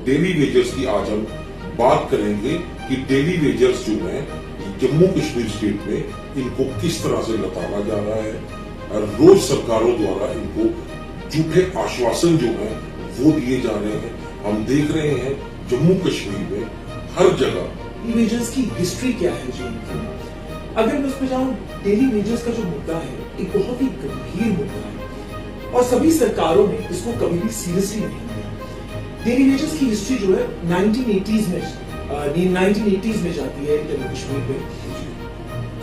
Daily wagers की आज हम बात करेंगे कि डेली वेजर्स जो है जम्मू कश्मीर स्टेट में इनको किस तरह से लताड़ा जा रहा है। रोज सरकारों द्वारा इनको झूठे आश्वासन जो है वो दिए जा रहे हैं। हम देख रहे हैं जम्मू कश्मीर में हर जगह डेली वेजर्स की हिस्ट्री क्या है जी। अगर मैं उसमें जाऊं, डेली वेजर्स का जो मुद्दा है एक बहुत ही गंभीर मुद्दा है और सभी सरकारों ने इसको कभी भी सीरियसली नहीं लिया। डेली वेजर्स की हिस्ट्री जो है 1980s में जाती है जम्मू कश्मीर में।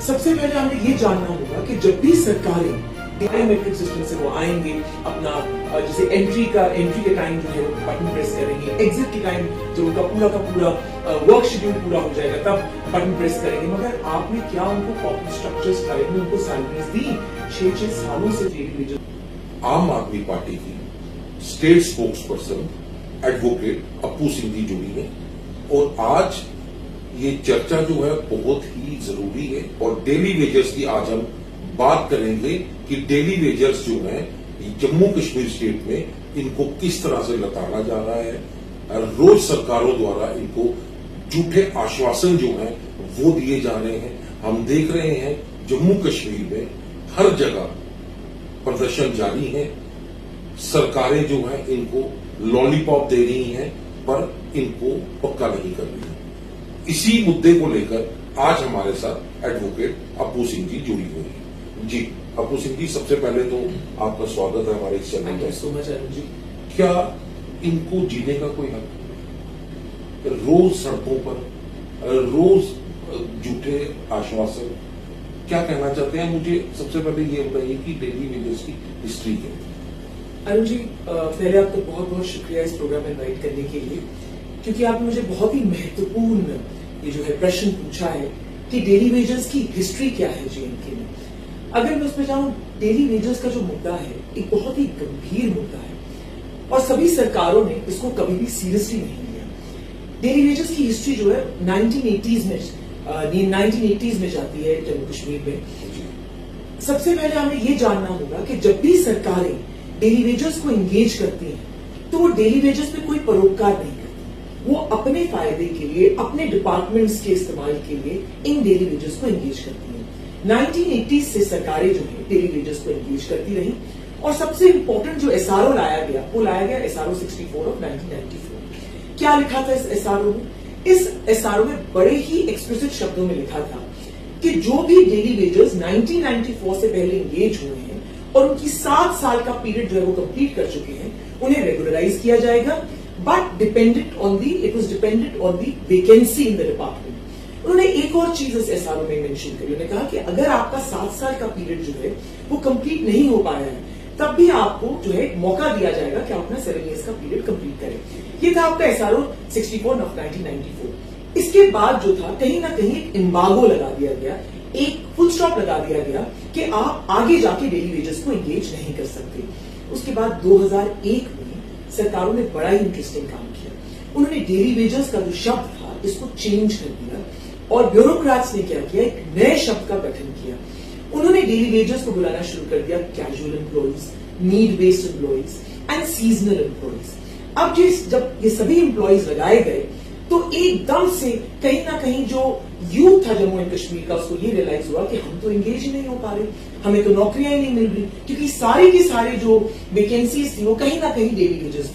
सबसे पहले हमें ये जानना होगा कि जब भी सरकारें बायोमेट्रिक सिस्टम से वो आएंगे, अपना जैसे एंट्री के टाइम जो है बटन प्रेस करेंगे, एग्जिट के टाइम जो उनका पूरा वर्क शेड्यूल पूरा हो जाएगा तब बटन प्रेस करेंगे। मगर आपने क्या उनको प्रॉपर स्ट्रक्चर्स टाइप में उनको सैलरीज दी? 6 सालों से डेली वेजर। आम आदमी पार्टी की state spokesperson advocate Appu Singh ji जुड़ी है और आज ये चर्चा जो है बहुत ही जरूरी है। और डेली वेजर्स की आज हम बात करेंगे कि डेली वेजर्स जो है जम्मू कश्मीर स्टेट में इनको किस तरह से लताड़ा जा रहा है। रोज सरकारों द्वारा इनको झूठे आश्वासन जो है वो दिए जा रहे हैं। हम देख रहे हैं जम्मू कश्मीर में हर जगह प्रदर्शन जारी है। सरकारें जो है इनको लॉलीपॉप दे रही हैं पर इनको पक्का नहीं कर रही है। इसी मुद्दे को लेकर आज हमारे साथ एडवोकेट अप्पू सिंह जी जुड़ी हुई है। जी अप्पू सिंह जी, सबसे पहले तो आपका स्वागत है हमारे इस चैनल में। So much Arun ji. क्या इनको जीने का कोई हक? रोज सड़कों पर रोज झूठे आश्वासन, क्या कहना चाहते हैं? मुझे सबसे पहले ये बताइए कि डेली वेजर्स की हिस्ट्री क्या है। अरुण जी, पहले आपका बहुत बहुत शुक्रिया इस प्रोग्राम में इनवाइट करने के लिए, क्योंकि आपने मुझे बहुत ही महत्वपूर्ण ये जो है प्रश्न पूछा है कि डेली वेजर्स की हिस्ट्री क्या है जी इनके में। अगर मैं उसमें जाऊं, डेली वेजर्स का जो मुद्दा है एक बहुत ही गंभीर मुद्दा है और सभी सरकारों ने इसको कभी भी सीरियसली नहीं लिया। डेली वेजर्स की हिस्ट्री जो है 1980s में जाती है जम्मू कश्मीर में। सबसे पहले हमें ये जानना होगा कि जब भी सरकारें डेली वेजर्स को एंगेज करती हैं तो वो डेली वेजर्स में कोई परोपकार नहीं करती। वो अपने फायदे के लिए, अपने डिपार्टमेंट्स के इस्तेमाल के लिए इन डेली वेजर्स को एंगेज करती हैं। 1980s से सरकारें जो है डेली वेजर्स को एंगेज करती रही और सबसे इंपॉर्टेंट जो एसआरओ लाया गया एसआरओ 64 ऑफ 1994। क्या लिखा था इस एसआरओ में? इस एसआरओ में बड़े ही एक्सप्लिसिट शब्दों में लिखा था कि जो भी डेली वेजर्स 1994 से पहले एंगेज हुए हैं और उनकी 7 साल का पीरियड जो है वो कंप्लीट कर चुके हैं, उन्हें रेगुलराइज किया जाएगा, but dependent on the vacancy in the department. उन्होंने एक और चीज इस एसआरओ में मेंशन करी। उन्होंने कहा कि अगर आपका 7 साल का पीरियड जो है वो कंप्लीट नहीं हो पाया है, तब भी आपको जो है मौका दिया जाएगा कि आप अपना 7 इयर्स का पीरियड कंप्लीट करें। ये था आपका एसआरओ 64 ऑफ 1994। इसके बाद जो था कहीं ना कहीं एक एम्बार्गो लगा दिया गया, एक फुल स्टॉप लगा दिया गया कि आप आगे जाके डेली वेजर्स को एंगेज नहीं कर सकते। उसके बाद 2001 में सरकारों ने बड़ा ही इंटरेस्टिंग काम किया। उन्होंने डेली वेजर्स का जो शब्द था इसको चेंज कर दिया और ब्यूरोक्रेट्स ने क्या किया, एक नए शब्द का गठन किया। उन्होंने डेली वेजर्स को बुलाना शुरू कर दिया casual employees, need based employees and seasonal employees. अब जब ये सभी एम्प्लॉइज लगाए गए तो एकदम से कहीं ना कहीं जो यूथ था जम्मू एंड कश्मीर का, उसको ये रियलाइज हुआ कि हम तो एंगेज ही नहीं हो पा रहे, हमें तो नौकरियां ही नहीं मिल रही, क्योंकि सारी की सारी जो वैकेंसीज थी वो कहीं ना कहीं daily wagers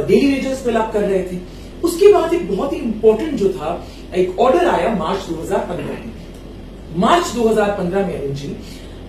daily wagers fill up कर रहे थे। उसके बाद एक बहुत ही इंपॉर्टेंट जो था एक ऑर्डर आया मार्च 2015 में। मार्च 2015 में अरुण जी,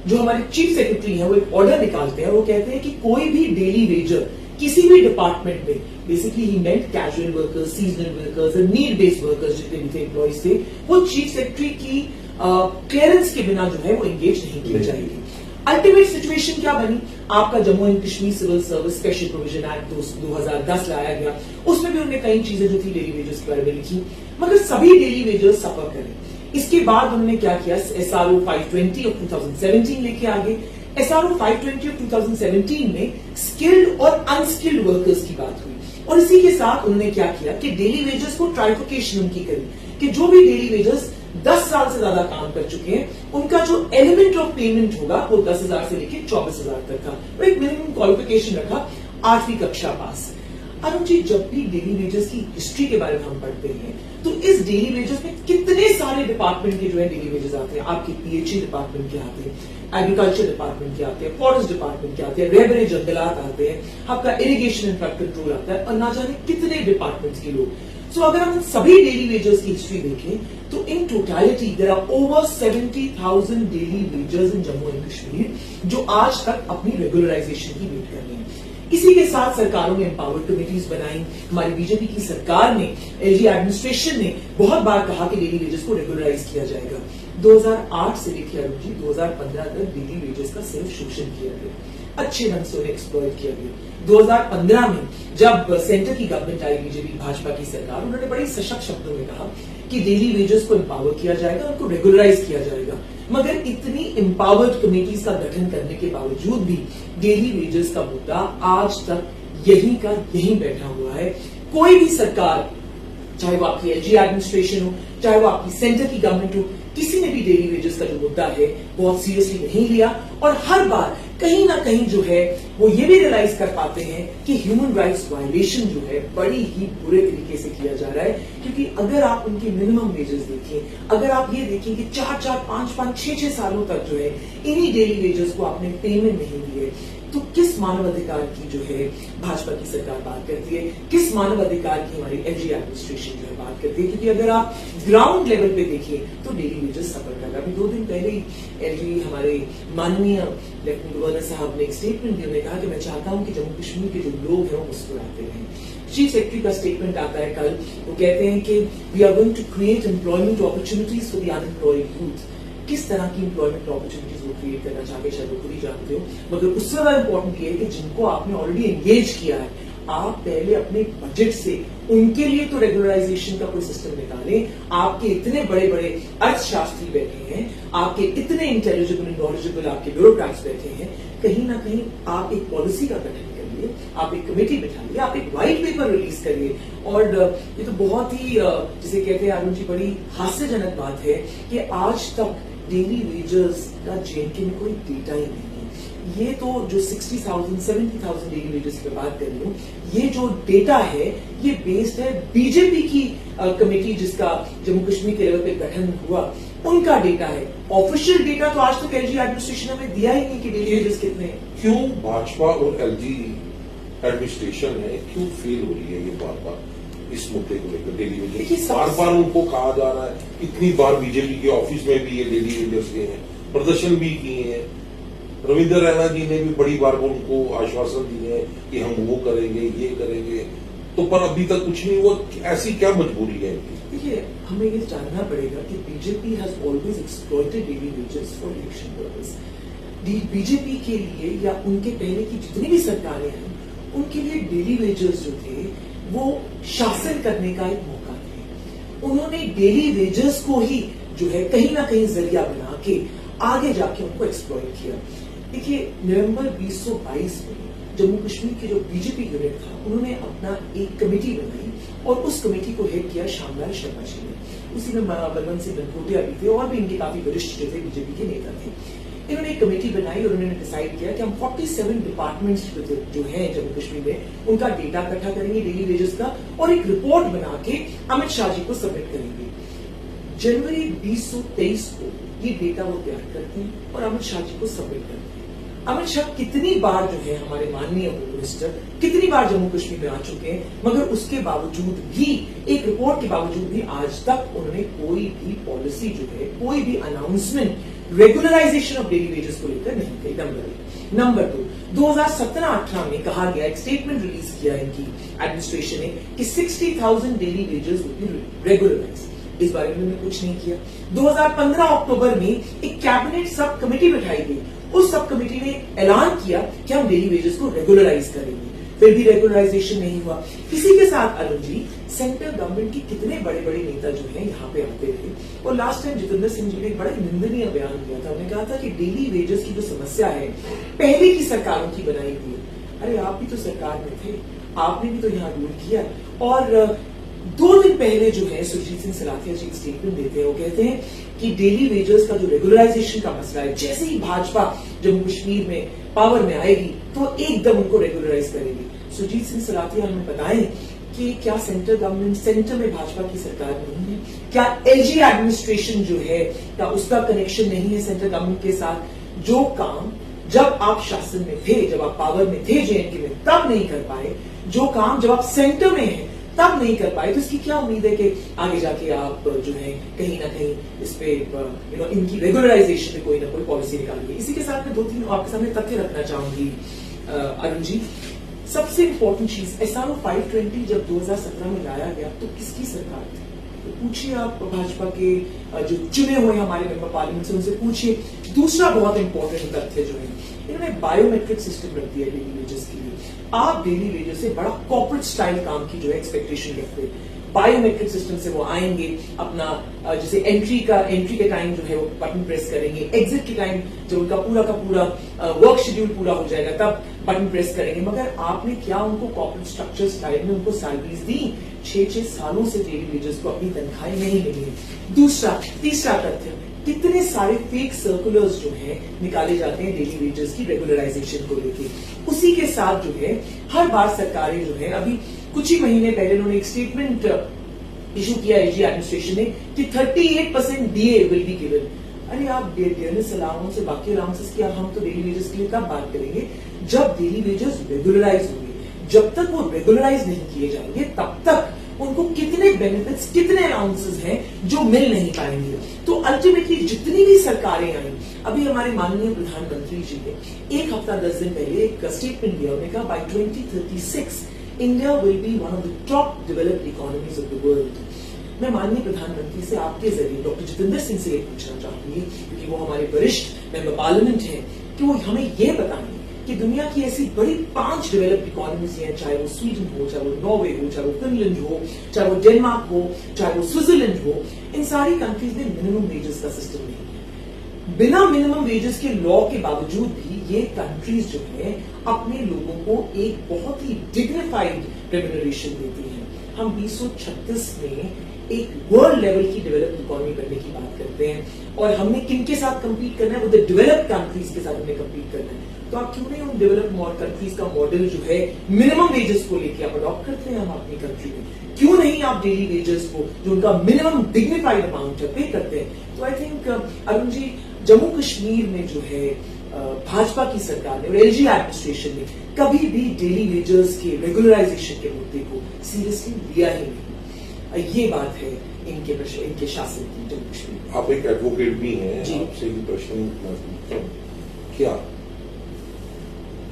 जो हमारे चीफ सेक्रेटरी हैं, वो एक ऑर्डर निकालते हैं और वो कहते हैं कि कोई भी डेली वेजर किसी भी डिपार्टमेंट में, बेसिकली ही मेंट कैजुअल वर्कर्स, सीजनल वर्कर्स और नीड बेस्ड वर्कर्स जितने भी थे एम्प्लॉइज थे, वो चीफ सेक्रेटरी की क्लियरेंस के बिना जो है वो एंगेज नहीं किए जाएंगे। अल्टीमेट सिचुएशन क्या बनी? आपका Jammu and Kashmir Civil Service Special Provision Act 2010 लाया गया। उसमें भी उन्होंने कई चीजें जो थी डेली वेजर्स के बारे में लिखी, मगर सभी डेली वेजर्स सफर करें। इसके बाद उन्होंने क्या किया, एसआरओ 520 ऑफ 2017 लेके आ गए। एसआरओ 520 ऑफ 2017 में स्किल्ड और अनस्किल्ड वर्कर्स की बात हुई और इसी के साथ उन्होंने क्या किया कि डेली वेजर्स को ट्राइफिकेशन उनकी करी कि जो भी डेली वेजर्स 10 साल से ज्यादा काम कर चुके हैं उनका जो एलिमेंट ऑफ पेमेंट होगा वो 10,000 से लेकर 24,000 तक का, वो एक मिनिमम क्वालिफिकेशन रखा 8वीं कक्षा पास। अरुण जी, जब भी डेली वेजेस की हिस्ट्री के बारे में हम पढ़ते हैं तो इस डेली वेजेस में कितने सारे डिपार्टमेंट के जो है डेली वेजेस आते हैं। आपके पीएचई डिपार्टमेंट के आते हैं, एग्रीकल्चर डिपार्टमेंट के आते हैं, फॉरेस्ट डिपार्टमेंट के आते हैं, रेवेन्यू जंगलात आते हैं, आपका इरिगेशन एंड फ्लड कंट्रोल आता है, और ना जाने कितने डिपार्टमेंट्स के लोग। सो अगर हम सभी डेली वेजेस की हिस्ट्री देखें तो in totality there are over 70,000 daily wages in Jammu and Kashmir जो आज तक अपनी रेगुलराइजेशन की वेट कर रहे हैं। इसी के साथ सरकारों ने एम्पावर्ड कमेटीज बनाई। हमारी बीजेपी की सरकार ने, एलजी एडमिनिस्ट्रेशन ने बहुत बार कहा कि डेली वेजेस को रेगुलराइज किया जाएगा। 2008 से लेकर अरुण जी 2015 तक डेली वेजेस का सिर्फ शोषण किया गया, अच्छे ढंग से उन्हें एक्सप्लॉइट किया गया। 2015 में जब सेंटर की गवर्नमेंट आई, बीजेपी भाजपा की सरकार, उन्होंने बड़े सशक्त शब्दों में कहा कि डेली वेजेस को एम्पावर किया जाएगा, उनको रेगुलराइज किया जाएगा। मगर इतनी एम्पावर्ड कमेटीज का गठन करने के बावजूद भी डेली वेजेस का मुद्दा आज तक यहीं का यहीं बैठा हुआ है। कोई भी सरकार, चाहे वो आपकी एलजी एडमिनिस्ट्रेशन हो, चाहे वो आपकी सेंटर की गवर्नमेंट हो, किसी ने भी डेली वेजेस का जो मुद्दा है बहुत सीरियसली नहीं लिया। और हर बार कहीं ना कहीं जो है वो ये भी रियलाइज कर पाते हैं कि ह्यूमन राइट्स वायलेशन जो है बड़ी ही बुरे तरीके से किया जा रहा है। क्योंकि अगर आप उनके मिनिमम वेजेस देखें, अगर आप ये देखें कि 4-4, 5-5, 6-6 सालों तक जो है इन्हीं डेली वेजेस को आपने पेमेंट नहीं दिए, तो किस मानवाधिकार की जो है भाजपा की सरकार बात करती है, किस मानवाधिकार की हमारी एलजी एडमिनिस्ट्रेशन जो है बात करती है। क्योंकि अगर आप ग्राउंड लेवल पे देखें तो डेली वेजेस सफर कर रहा है। अभी 2 दिन पहले ही एलजी हमारे माननीय लेफ्टिनेंट गवर्नर साहब ने एक स्टेटमेंट दिया, कहा कि मैं चाहता हूं कि जम्मू कश्मीर के जो लोग हैं वो मुस्कुराते रहें। चीफ सेक्रेटरी का स्टेटमेंट आता है कल, वो कहते हैं कि we are going to create employment opportunities for the unemployed youth. किस तरह की एम्प्लॉयमेंट अपॉर्चुनिटीज वो क्रिएट करना चाहते हैं शायद वो खुद ही जानते हो, मगर उससे ज्यादा इंपॉर्टेंट ये है कि जिनको आपने ऑलरेडी एंगेज किया है, आप पहले अपने बजट से उनके लिए तो रेगुलराइजेशन का कोई सिस्टम निकालें। आपके इतने बड़े बड़े अर्थशास्त्री बैठे हैं, आपके इतने इंटेलिजिबल नॉलेजेबल आपके ब्यूरोक्रेट्स बैठे हैं, कहीं ना कहीं आप एक पॉलिसी का गठन करिए, आप एक कमेटी बिठाइए, आप एक व्हाइट पेपर रिलीज करिए। और ये तो बहुत ही जिसे कहते हैं अरुण जी बड़ी हास्यजनक बात है कि आज तक डेली वेजेस का जेएनके में कोई डेटा ही नहीं है। ये तो जो 60,000, 70,000 डेली वेजेस की बात कर रही हूँ, ये जो डेटा है ये बेस्ड है बीजेपी की कमेटी जिसका जम्मू कश्मीर के लेवल पे गठन हुआ, उनका डेटा है। ऑफिशियल डेटा तो आज तक एलजी एडमिनिस्ट्रेशन ने हमें दिया ही नहीं कि डेली वेजेस कितने हैं। क्यों भाजपा और एलजी एडमिनिस्ट्रेशन है क्यों फेल हो रही है ये बार बार इस मुद्दे को लेकर? डेली वेजेस बार बार उनको कहा जा रहा है, इतनी बार बीजेपी के ऑफिस में भी ये डेली वेजेस के हैं, प्रदर्शन भी किए हैं। रविंद्र रैना जी ने भी बड़ी बार उनको आश्वासन दिए हैं कि हम वो करेंगे, ये करेंगे, तो पर अभी तक कुछ नहीं हुआ। ऐसी क्या मजबूरी है इनकी? देखिए, हमें ये जानना पड़ेगा कि BJP has always exploited daily wages for election purpose. BJP के लिए या उनके पहले की जितनी भी सरकारें हैं, उनके लिए डेली वेजेस जो थे वो शासन करने का एक मौका थे। उन्होंने डेली वेजेस को ही जो है कहीं ना कहीं जरिया बना के आगे जाके उनको एक्सप्लॉइट किया। देखिए, नवंबर 2022 में जम्मू कश्मीर के जो बीजेपी यूनिट था, उन्होंने अपना एक कमेटी बनाई और उस कमेटी को हेड किया शामलाल शर्मा जी ने। उसी में बलवंत सिंह बनकोटिया भी थे और भी इनके काफी वरिष्ठ जो थे बीजेपी के नेता थे। इन्होंने एक कमेटी बनाई और उन्होंने डिसाइड किया कि हम 47 डिपार्टमेंट्स जो हैं जम्मू कश्मीर में, उनका डेटा इकट्ठा करेंगे डेली वेजेस का और एक रिपोर्ट बना के अमित शाह जी को सबमिट करेंगे। जनवरी 2023 को ये डेटा वो तैयार करते हैं और अमित शाह जी को सबमिट करते हैं। अमित शाह कितनी बार जो है हमारे माननीय होम मिनिस्टर कितनी बार जम्मू कश्मीर में आ चुके हैं, मगर उसके बावजूद भी, एक रिपोर्ट के बावजूद भी आज तक उन्होंने कोई भी पॉलिसी जो है, कोई भी announcement regularisation of daily wages को लेकर नहीं कही। नंबर 2, 2017-18 में कहा गया, एक स्टेटमेंट रिलीज किया इनकी एडमिनिस्ट्रेशन ने कि 60,000 daily wages will be regularised. इस बारे में उन्होंने कुछ नहीं किया। 2015 अक्टूबर में एक कैबिनेट सब कमेटी बैठाई गई। उस सब कमेटी ने ऐलान किया कि हम डेली वेजेस को रेगुलराइज करेंगे, फिर भी रेगुलराइजेशन नहीं हुआ। इसी के साथ अरुण जी, सेंट्रल गवर्नमेंट की कितने बड़े बड़े नेता जो हैं यहाँ पे आते थे और लास्ट टाइम जितेंद्र सिंह जी ने एक बड़ा निंदनीय बयान दिया था। उन्होंने कहा था कि डेली वेजेस की जो समस्या है पहले की सरकारों की बनाई हुई है। अरे आप भी तो सरकार में थे, आपने भी तो यहाँ रूल किया। और 2 दिन पहले जो है सुरजीत सिंह सलाथिया जी स्टेटमेंट देते हैं, वो कहते हैं कि डेली वेजेस का जो रेगुलराइजेशन का मसला है, जैसे ही भाजपा जम्मू कश्मीर में पावर में आएगी तो एकदम उनको रेगुलराइज करेगी। सुरजीत सिंह सलाथिया हमें बताएं कि क्या सेंटर में भाजपा की सरकार नहीं है, क्या एलजी एडमिनिस्ट्रेशन जो है क्या उसका कनेक्शन नहीं है सेंट्रल गवर्नमेंट के साथ? जो काम जब आप शासन में थे, जब आप पावर में थे जेएनके में, तब नहीं कर पाए, जो काम जब आप सेंटर में हैं तब नहीं कर पाए, तो इसकी क्या उम्मीद है कि आगे जाके आप जो है कहीं ना कहीं इस पे इनकी रेगुलराइजेशन में कोई ना कोई पॉलिसी निकालेंगे? इसी के साथ मैं 2-3 आपके सामने तथ्य रखना चाहूंगी अरुण जी। सबसे इंपॉर्टेंट चीज, एसआरओ 520 जब 2017 में लाया गया तो किसकी सरकार थी? तो पूछिए आप भाजपा के जो चुने हुए हमारे मेंबर पार्लियामेंट से, उनसे पूछिए। दूसरा बहुत इंपॉर्टेंट तथ्य जो है, इन्होंने बायोमेट्रिक सिस्टम रख दिया डेली वेजेस के लिए। आप डेली वेजेस से बड़ा कॉर्पोरेट स्टाइल काम की जो है एक्सपेक्टेशन रखते हैं। बायोमेट्रिक सिस्टम से वो आएंगे, अपना जैसे एंट्री के टाइम जो है वो बटन प्रेस करेंगे, एग्जिट के टाइम जब उनका पूरा का पूरा वर्क शेड्यूल पूरा हो जाएगा तब बटन प्रेस करेंगे। मगर आपने क्या उनको कॉर्पोरेट स्ट्रक्चर स्टाइल में उनको सैलरीज दी? 6-6 सालों से डेली वेजेस को अपनी तनख्वाहें नहीं मिली है। तीसरा तथ्य, कितने सारे फेक सर्कुलर्स जो है निकाले जाते हैं डेली वेजेस की रेगुलराइजेशन को लेके। उसी के साथ जो है हर बार सरकारें जो है, अभी कुछ ही महीने पहले उन्होंने एक स्टेटमेंट इशू किया एलजी एडमिनिस्ट्रेशन ने कि 38% डीए विल बी गिवन। अरे आप डियरनेस अलाउंस से बाकी अलाउंसेस की हम तो डेली वेजेस के लिए कब बात करेंगे? जब डेली वेजेस रेगुलराइज होंगे। जब तक वो रेगुलराइज नहीं किए जाएंगे तब तक उनको कितने बेनिफिट्स, कितने अलाउंसेस हैं जो मिल नहीं पाएंगे। तो अल्टीमेटली जितनी भी सरकारें आई, अभी हमारे माननीय प्रधानमंत्री जी ने 1 हफ्ता 10 दिन पहले एक स्टेटमेंट दिया, उन्होंने कहा by 2036 India will be one of the top developed economies of the world. मैं माननीय प्रधानमंत्री से आपके जरिए डॉक्टर जितेंद्र सिंह से पूछना चाहूंगी, क्योंकि वो हमारे वरिष्ठ मेंबर पार्लियामेंट हैं, कि वो हमें ये बताएं कि दुनिया की ऐसी बड़ी 5 डेवलप्ड इकोनॉमीज हैं, चाहे वो स्वीडन हो, चाहे वो नॉर्वे हो, चाहे वो फिनलैंड हो, चाहे वो डेनमार्क हो, चाहे वो स्विट्जरलैंड हो, इन सारी कंट्रीज में मिनिमम वेजेस का सिस्टम नहीं है। बिना मिनिमम वेजेस के लॉ के बावजूद भी ये कंट्रीज जो है अपने लोगों को एक बहुत ही डिग्निफाइड रेम्यूनरेशन देती हैं। हम 2036 में एक वर्ल्ड लेवल की डेवलप्ड इकोनॉमी बनने की बात करते हैं, और हमने किनके साथ कंपीट करना है? वो द डेवलप्ड कंट्रीज के साथ हमें कंपीट करना है। तो आप क्यों नहीं उन डेवलप्ड कंट्रीज का मॉडल जो है मिनिमम वेजेस को लेके आप अडॉप्ट करते हैं? हम अपनी कंट्री में क्यों नहीं आप डेली वेजेस को, जो उनका मिनिमम डिग्निफाइड अमाउंट है, पे करते हैं? तो आई थिंक अरुण जी, जम्मू कश्मीर में जो है भाजपा की सरकार ने और एलजी एडमिनिस्ट्रेशन ने कभी भी डेली वेजेस के रेगुलराइजेशन के मुद्दे को सीरियसली लिया ही नहीं। ये बात है इनके शासन की जम्मू कश्मीर। आप एक एडवोकेट भी हैं, आपसे भी प्रश्न पूछता हूं, क्या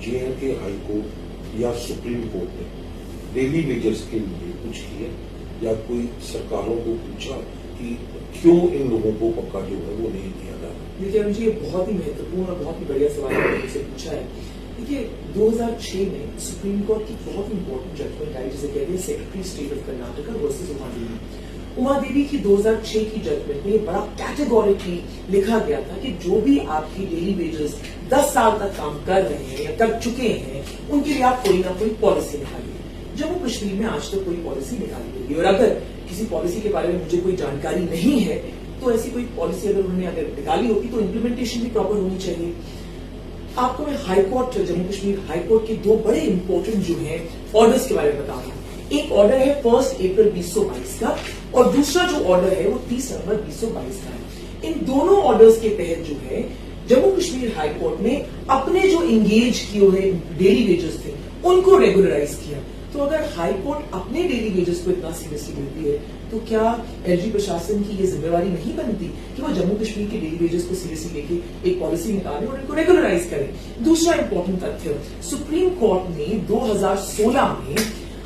जेएनके हाई कोर्ट या सुप्रीम कोर्ट ने डेली वेजेस के लिए कुछ किया, या कोई सरकारों को पूछा कि क्यों इन लोगों को पक्का जो है वो नहीं दिया जा रहा? देखिए अरुण जी, ये बहुत ही महत्वपूर्ण और बहुत ही बढ़िया सवाल आपने मुझसे पूछा है। देखिए 2006 में सुप्रीम कोर्ट की बहुत इंपॉर्टेंट जजमेंट आई, जिसे कहते हैं secretary state of Karnataka versus Uma Devi की 2006 की जजमेंट में बड़ा कैटेगोरिकली लिखा गया था कि जो भी आपकी डेली वेजेस 10 साल तक काम कर रहे हैं या कर चुके हैं, उनके लिए आप कोई ना कोई पॉलिसी निकालिए। जम्मू कश्मीर में आज तक कोई पॉलिसी निकाली गई, और अगर किसी पॉलिसी के बारे में मुझे कोई जानकारी नहीं है तो ऐसी कोई पॉलिसी अगर उन्होंने निकाली होगी तो इम्प्लीमेंटेशन भी प्रॉपर होनी चाहिए। आपको मैं हाईकोर्ट, जम्मू कश्मीर हाईकोर्ट के 2 बड़े इंपॉर्टेंट जो है ऑर्डर्स के बारे में बता रहा हूं। एक ऑर्डर है 1 अप्रैल 2022 का, और दूसरा जो ऑर्डर है वो 30 नवंबर 2022 का है। इन दोनों ऑर्डर्स के तहत जो है जम्मू कश्मीर हाई कोर्ट ने अपने जो इंगेज किए हुए डेली वेजेस थे उनको रेगुलराइज किया। तो अगर हाई कोर्ट अपने डेली वेजेस को इतना सीरियसली लेती है, तो क्या एलजी प्रशासन की ये जिम्मेवारी नहीं बनती कि वो जम्मू कश्मीर के डेली वेजेस को सीरियसली लेके एक पॉलिसी निकाले और इनको रेगुलराइज करें? दूसरा इंपॉर्टेंट तथ्य, सुप्रीम कोर्ट ने 2016 में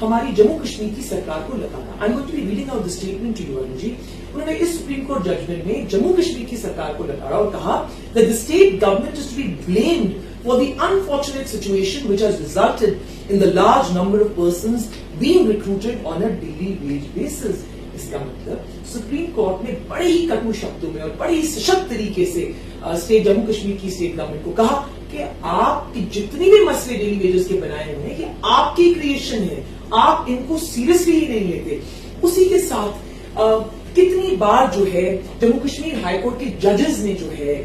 हमारी जम्मू कश्मीर की सरकार को लगाना, I am going to be reading out the statement to you Arun ji. उन्होंने इस सुप्रीम कोर्ट जजमेंट में जम्मू कश्मीर की सरकार को लगाया और कहा that the state government is to be blamed for the unfortunate situation which has resulted in the large number of persons being recruited on a daily wage basis. इसका मतलब supreme court ने बड़े ही कटु शब्दों में और बड़े ही सशक्त तरीके से जम्मू कश्मीर की स्टेट गवर्नमेंट को कहा कि आपकी जितनी भी मसले डेली वेजेस के बनाए हुए हैं, ये आपकी क्रिएशन है, आप इनको सीरियसली ही नहीं लेते। उसी के साथ कितनी बार जो है जम्मू कश्मीर हाईकोर्ट के जजेस ने जो है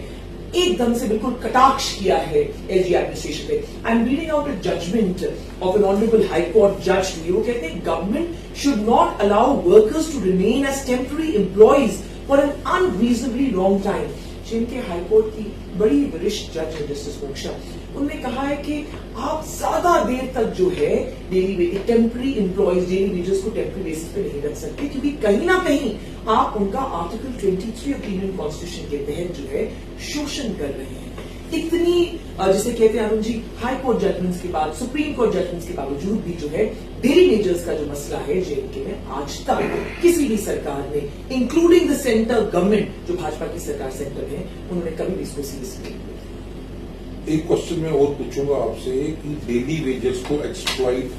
एकदम से बिल्कुल कटाक्ष किया है एलजी एडमिनिस्ट्रेशन पे। I am reading out a judgment of an honourable high court जज टू, वो कहते हैं government should not allow workers to remain as temporary employees for an unreasonably long time. जिनके हाईकोर्ट की बड़ी वरिष्ठ जज है जस्टिस मोक्षा, उन्होंने कहा है कि आप ज्यादा देर तक जो है daily temporary employees daily wages को टेम्पररी बेसिस पे नहीं रख सकते, क्योंकि कहीं ना कहीं आप उनका आर्टिकल 23 ऑफ इंडियन कॉन्स्टिट्यूशन के तहत जो है शोषण कर रहे हैं। इतनी जिसे कहते हैं Arun ji high court judgements के बाद, सुप्रीम कोर्ट जजमेंट्स के बावजूद भी जो है डेली वेजेस का जो मसला है जेएनके में आज तक किसी भी सरकार ने, इंक्लूडिंग द सेंटर गवर्नमेंट जो भाजपा की सरकार सेंटर है, उन्होंने कभी भी इसको सीरियस नहीं लिया। एक क्वेश्चन मैं और पूछूंगा आपसे कि डेली वेजेस को एक्सप्लॉइट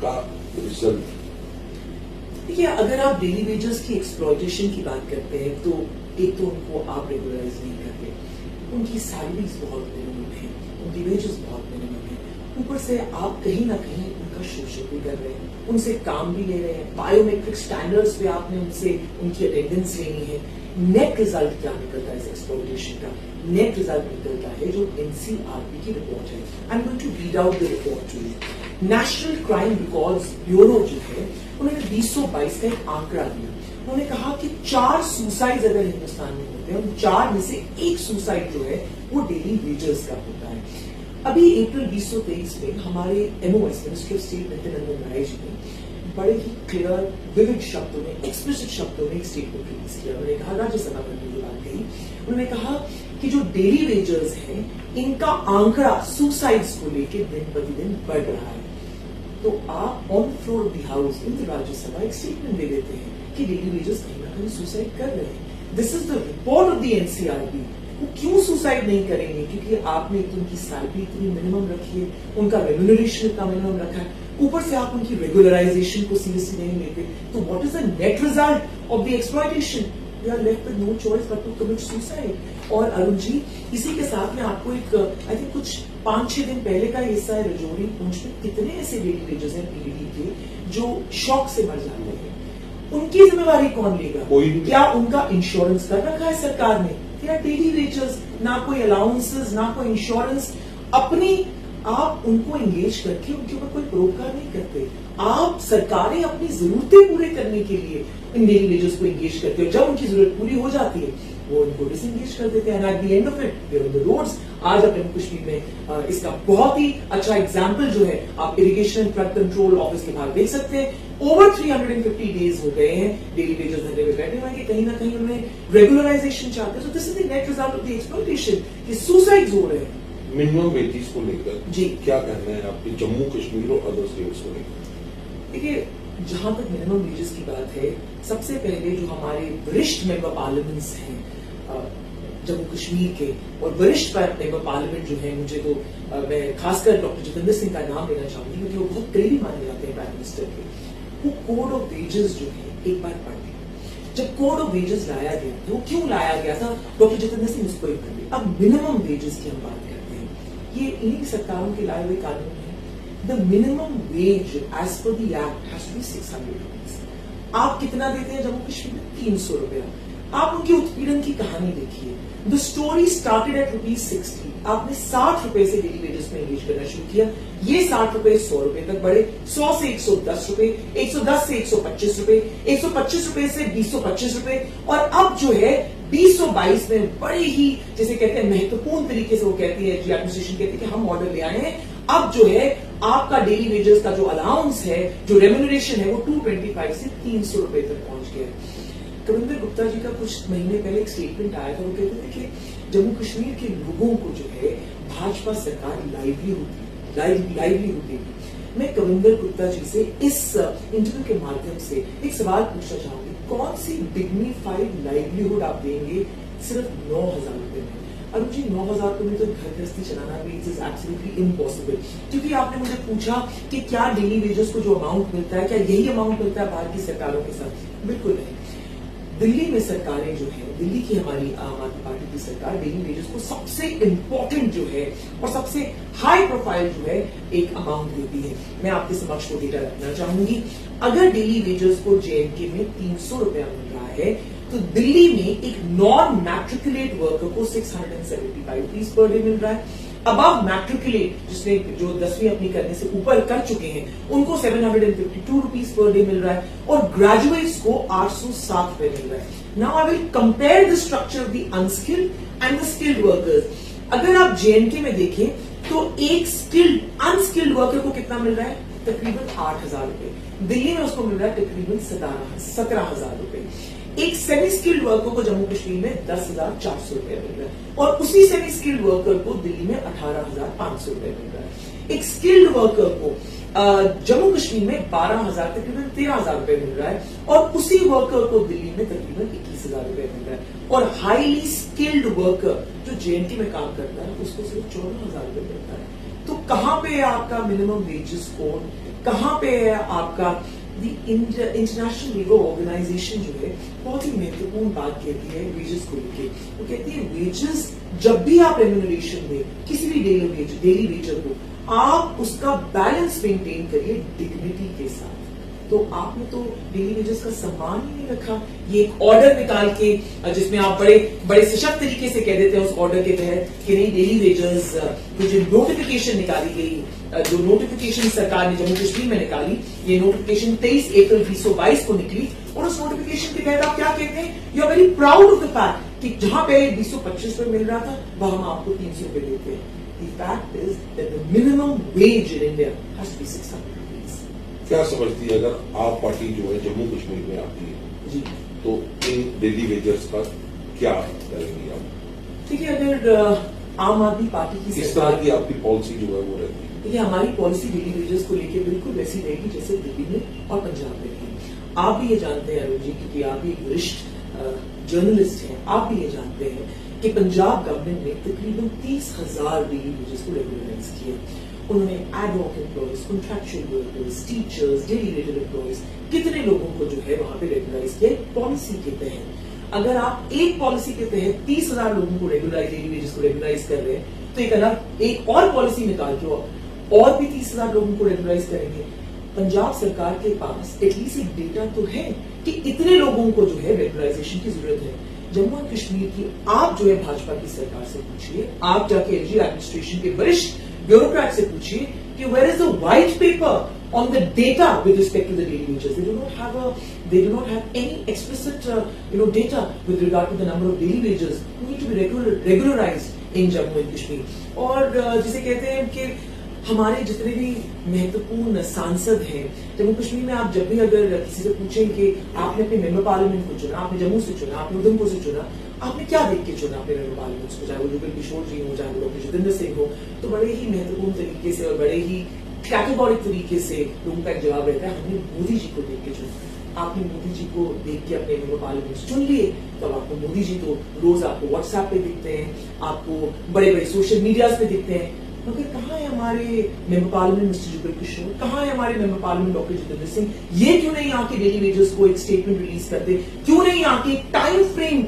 का रिजल्ट। देखिए, अगर आप डेली वेजेस की एक्सप्लॉयटेशन की बात करते हैं तो एक तो उनको आप रेगुलराइज नहीं करते, उनकी सैलरीज बहुत मिनिमम है, उनकी वेजेस बहुत मिनिमम है, ऊपर से आप कहीं ना कहीं उनका शोषण भी कर रहे हैं, उनसे काम भी ले रहे हैं, बायोमेट्रिक स्टैंडर्ड्स पे आपने उनसे उनकी अटेंडेंस लेनी है। नेट रिजल्ट क्या निकलता है इस एक्सप्लॉयटेशन का? नेट रिजल्ट निकलता है जो एनसीआरबी की रिपोर्ट है। I am going to read out the report to you. National Crime Records Bureau जो है, उन्होंने 2022 का एक आंकड़ा दिया। उन्होंने कहा कि 4 सुसाइड अगर हिंदुस्तान में होते हैं, उन 4 में से एक सुसाइड जो है वो डेली वेजर्स का होता है। अभी अप्रैल 2023 में हमारे MOS ministry of state Nityanand Rai ji ने बड़े ही क्लियर विविड शब्दों में, एक्सप्लिसिट शब्दों में एक स्टेटमेंट रिलीज किया। उन्होंने कहा, राज्यसभा में ये बात कही, उन्होंने कहा कि जो डेली वेजर्स हैं इनका आंकड़ा सुसाइड्स को लेकर दिन प्रतिदिन बढ़ रहा है। तो आप on floor of the house in the Rajya Sabha एक स्टेटमेंट दे देते हैं कि डेली वेजर्स कहीं ना कहीं सुसाइड कर रहे हैं। This is the report of the NCRB. वो क्यों सुसाइड नहीं करेंगे? क्योंकि आपने तो उनकी सैलरी इतनी मिनिमम रखी है, उनका रेम्यूनरेशन इतना मिनिमम रखा है, ऊपर से आप उनकी रेगुलराइजेशन को सीरियसली नहीं लेते। तो what is the net result of the exploitation? We are left with no choice but to commit suicide. और अरुण जी, इसी के साथ में आपको एक आई थिंक कुछ 5-6 दिन पहले का हिस्सा है, रजौरी पुंछ में कितने ऐसे डेली वेजर्स हैं पीडीडी के जो शॉक से मर जाते हैं। उनकी जिम्मेवारी कौन लेगा? क्या उनका इंश्योरेंस कर रखा है सरकार ने? या डेली वेजर्स, ना कोई अलाउंसेस, ना कोई इंश्योरेंस। अपनी आप उनको एंगेज करके उनके ऊपर कोई प्रोग्राम नहीं करते। आप सरकारें अपनी जरूरतें पूरे करने के लिए इन डेली वेजर्स को एंगेज करते हो, जब उनकी जरूरत पूरी हो जाती है वो इनको डिसएंगेज कर देते हैं। At the end of it we are on the roads. आज आप जम्मू कश्मीर में इसका बहुत ही अच्छा एग्जाम्पल जो है आप irrigation and flood control office के बाहर देख सकते हैं। ओवर 350 डेज हो गए हैं डेली वेजर्स धरने में बैठे हुए, कहीं ना कहीं उन्हें रेगुलराइजेशन चाहते हैं। So this is the net result of the exploitation कि सुसाइड्स हो रहे हैं। मिनिमम वेजेस को लेकर जी क्या कहना है आपके जम्मू कश्मीर और अदर स्टेट्स को लेकर? देखिए, जहां तक मिनिमम वेजेस की बात है, सबसे पहले जो हमारे वरिष्ठ मेंबर पार्लियामेंट्स हैं जम्मू कश्मीर के, और वरिष्ठ मेंबर पार्लियामेंट जो है, मुझे तो मैं खासकर डॉक्टर जितेंद्र सिंह का नाम लेना चाहूंगी क्योंकि वो बहुत करीबी माने जाते हैं प्राइम मिनिस्टर के। वो कोड ऑफ वेजेस जो है एक बार पढ़ लें। जब कोड ऑफ वेजेस लाया गया था, वो क्यों लाया गया था, डॉक्टर जितेंद्र सिंह उसको एक कर ले। अब मिनिमम वेजेस की हम बात करते हैं, ये इन्हीं सरकारों के लाए हुए कानून है। The minimum wage as per the act has to be 600 rupees. आप कितना देते हैं जम्मू कश्मीर में? 300 रुपया। आप उनकी उत्पीड़न की कहानी देखिए। The story started at ₹60। आपने 60 रुपए से डेली वेजेस में एंगेज करना शुरू किया। ये 60 रुपए 100 रुपए तक बढ़े, 100 से 110 रुपए, 110 से 125 रुपए, 125 रुपए से 225 रुपए, और अब जो है 2022 में बड़े ही जिसे कहते हैं महत्वपूर्ण तरीके से वो कहती है जी एडमिनिस्ट्रेशन कहती है कि हम ऑर्डर ले आए हैं। अब जो है आपका डेली वेजेस का जो अलाउंस है, जो रेम्यूनरेशन है, वो 225 से 300 रुपए तक पहुंच गया है। कविंदर गुप्ता जी का कुछ महीने पहले एक स्टेटमेंट आया था, वो कहते थे कि जम्मू कश्मीर के लोगों को जो है भाजपा सरकार लाइवलीहुड देगी। मैं कविंदर गुप्ता जी से इस इंटरव्यू के माध्यम से एक सवाल पूछना चाहूंगी, कौन सी डिग्निफाइड लाइवलीहुड आप देंगे सिर्फ 9,000 रुपए में? अरुण जी, 9,000 रुपए में तो घर गृहस्थी चलाना भी इज एब्सोल्युटली इम्पॉसिबल। क्योंकि आपने मुझे पूछा कि क्या डेली वेजेस को जो अमाउंट मिलता है, क्या यही अमाउंट मिलता है बाहर की सरकारों के साथ? बिल्कुल नहीं। दिल्ली में सरकारें जो है, दिल्ली की हमारी आम आदमी पार्टी की सरकार डेली वेजेस को सबसे इंपॉर्टेंट जो है और सबसे हाई प्रोफाइल जो है एक अमाउंट देती है। मैं आपके समक्ष वो डेटा रखना चाहूंगी। अगर डेली वेजेस को जेएनके में 300 रुपया मिल रहा है तो दिल्ली में एक नॉन मैट्रिकुलेट वर्कर को 675 रुपीज पर डे मिल रहा है। अबव मैट्रिकुलेट जिसने जो 10वीं अपनी करने से ऊपर कर चुके हैं उनको 752 रुपीज पर डे मिल रहा है और ग्रेजुएट्स को 807 रुपए मिल रहा है। Now I will compare the structure of the unskilled and the skilled workers. अगर आप जेएनके में देखें तो एक स्किल्ड अनस्किल्ड वर्कर को कितना मिल रहा है? तकरीबन 8,000 रुपए। दिल्ली में उसको मिल रहा है तकरीबन 17,000 रुपए। एक सेमी स्किल्ड वर्कर को जम्मू कश्मीर में 10,400 रुपए मिल रहा है और उसी सेमी स्किल्ड वर्कर को दिल्ली में 18,500 रुपए मिल रहा है। एक स्किल्ड वर्कर को जम्मू कश्मीर में 12,000 तकरीबन 13,000 रुपए मिल रहा है और उसी वर्कर को दिल्ली में तकरीबन 21,000 रुपए मिल रहा है। और हाईली स्किल्ड वर्कर जो जेएनके में काम करता है उसको सिर्फ 14,000 रुपए मिलता है। तो कहां पे है आपका मिनिमम वेजेस कोड? कहां पे है आपका इंटरनेशनल लेबर ऑर्गेनाइजेशन जो है बहुत ही महत्वपूर्ण बात कहती है वेजेस को लेके। वो कहती है वेजेस जब भी आप रेम्यूनरेशन दें किसी भी डेली वेजर को, आप उसका बैलेंस मेंटेन करिए डिग्निटी के साथ। तो आपने तो डेली वेजेस का सम्मान ही नहीं रखा। ये एक ऑर्डर निकाल के जिसमें आप बड़े बड़े सशक्त तरीके से कह देते हैं उस ऑर्डर के तहत कि नहीं डेली वेजेस की जो नोटिफिकेशन निकाली गई, जो नोटिफिकेशन सरकार ने जम्मू कश्मीर में निकाली, ये नोटिफिकेशन 23 अप्रैल 2022 को निकली और उस नोटिफिकेशन के तहत आप क्या कहते हैं? You are very proud of the fact कि जहां पे 225 रुपए मिल रहा था वहां हम आपको 300 रुपए देते हैं। The fact is that the minimum wage in India has to be 600 rupees. क्या समझती है अगर आप पार्टी जो है जम्मू कश्मीर में आती है जी तो इन डेली वेजर्स का क्या करेंगी आप? देखिए, अगर आम आदमी पार्टी की किस तरह की आपकी पॉलिसी जो है वो रहती है? देखिए, हमारी पॉलिसी डेली वेजेस को लेकर बिल्कुल वैसी रहेगी जैसे दिल्ली में और पंजाब में थी। आप भी ये जानते हैं अरुण जी, क्योंकि आप भी एक वरिष्ठ जर्नलिस्ट हैं, आप भी ये जानते हैं कि पंजाब गवर्नमेंट ने तकरीबन 30,000 डेली वेजेस को रेगुलराइज किए। उन्होंने ad hoc employees, contractual workers, teachers, daily rated employees, कितने लोगों को जो है वहां पे रेगुलराइज किया पॉलिसी के तहत। अगर आप एक पॉलिसी के तहत 30,000 लोगों को रेगुलराइज डेली वेजेस को रेगुलराइज कर रहे हैं तो एक अलग एक और पॉलिसी निकाल के और भी 30,000 लोगों को रेगुलराइज करेंगे। पंजाब सरकार के पास एटलीस्ट एक डेटा तो है कि इतने लोगों को जो है रेगुलराइजेशन की जरूरत है। जम्मू एंड कश्मीर की आप जो है भाजपा की सरकार से पूछिए, आप जाके एलजी एडमिनिस्ट्रेशन के वरिष्ठ ब्यूरोक्रेट से पूछिए कि where is the white paper on the data with respect to the daily wages. They do not have any explicit data with regard to the number of daily wages who need to be regularised in Jammu and Kashmir. और जिसे कहते हैं कि हमारे जितने भी महत्वपूर्ण सांसद हैं जम्मू कश्मीर में, आप जब भी अगर किसी से पूछें कि आपने अपने मेंबर पार्लियामेंट को चुना, आपने जम्मू से चुना, आपने उधमपुर से चुना, आपने क्या देख के चुना अपने मेंबर पार्लियामेंट को, चाहे वो जुगल किशोर जी हो, चाहे वो डॉक्टर जितेंद्र सिंह हो, तो बड़े ही महत्वपूर्ण तरीके से और बड़े ही कैटेगोरिक तरीके से लोगों का एक जवाब रहता है हमने मोदी जी को देख के चुना। आपने मोदी जी को देख के अपने मेंबर पार्लियामेंट चुन लिए तो अब आपको मोदी जी तो रोज आपको व्हाट्सएप पे दिखते हैं, आपको बड़े बड़े सोशल मीडिया पे दिखते हैं। मगर कहाँ है हमारे member parliament mister Jugal Kishore, कहाँ है हमारे member parliament doctor Jitendra Singh? ये क्यों नहीं आके डेली वेजेस को एक स्टेटमेंट रिलीज करते? क्यों नहीं आके टाइम फ्रेम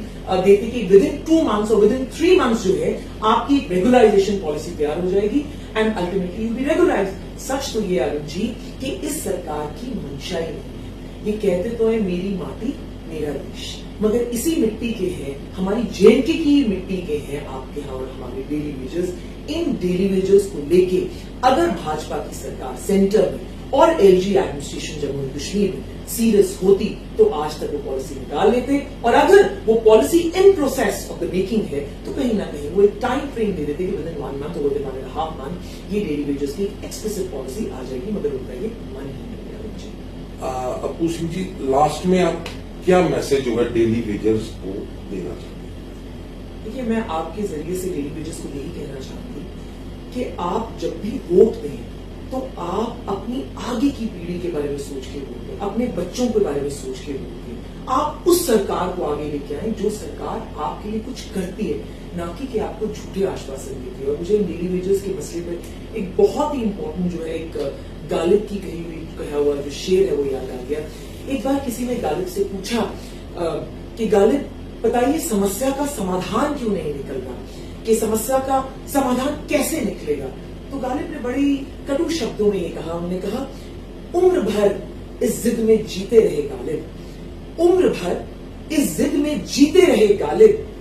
देते कि विद इन 2 मंथ्स और विद इन 3 मंथ्स जो है आपकी रेगुलराइजेशन पॉलिसी तैयार हो जाएगी and ultimately you be regularise. सच तो ये अरुण जी कि इस सरकार की मंशा ही नहीं है। ये कहते तो है मेरी माटी मेरा देश, मगर इसी मिट्टी के हैं, हमारी जेएनके की मिट्टी के हैं आपके यहाँ और हमारे डेली वेजेस। इन डेली वेजेस को लेके अगर भाजपा की सरकार सेंटर में और LG administration Jammu and Kashmir में सीरियस होती तो आज तक वो पॉलिसी निकाल लेते, और अगर वो policy in process of the making है तो कहीं ना कहीं वो एक टाइम फ्रेम दे देते कि विद इन 1 मंथ और विद इन 1.5 मंथ ये डेली वेजेस की एक्सप्लिसिट पॉलिसी आ जाएगी, मगर उनका ये मन ही नहीं है। अपू सिंह जी, लास्ट में आप क्या मैसेज जो है डेली वेजर्स को देना चाहते हैं? देखिए, मैं आपके जरिए से डेली वेजेस को यही कहना चाहूंगी कि आप जब भी वोट दें तो आप अपनी आगे की पीढ़ी के बारे में सोच के वोट दें, अपने बच्चों के बारे में सोच के वोट दें। आप उस सरकार को आगे लेके आए जो सरकार आपके लिए कुछ करती है, ना कि आपको झूठे आश्वासन देती है। और मुझे डेली वेजेस के मसले पर एक बहुत ही इंपॉर्टेंट जो है एक गालिब की कहा हुआ जो शेर है वो याद आ गया। एक बार किसी ने गालिब से पूछा कि गालिब बताइए समस्या का समाधान क्यों नहीं निकल रहा, कि समस्या का समाधान कैसे निकलेगा? तो गालिब ने बड़ी कटु शब्दों में ये कहा, उन्होंने कहा उम्र भर इस जिद में जीते रहे गालिब, उम्र भर इस जिद में जीते रहे गालिब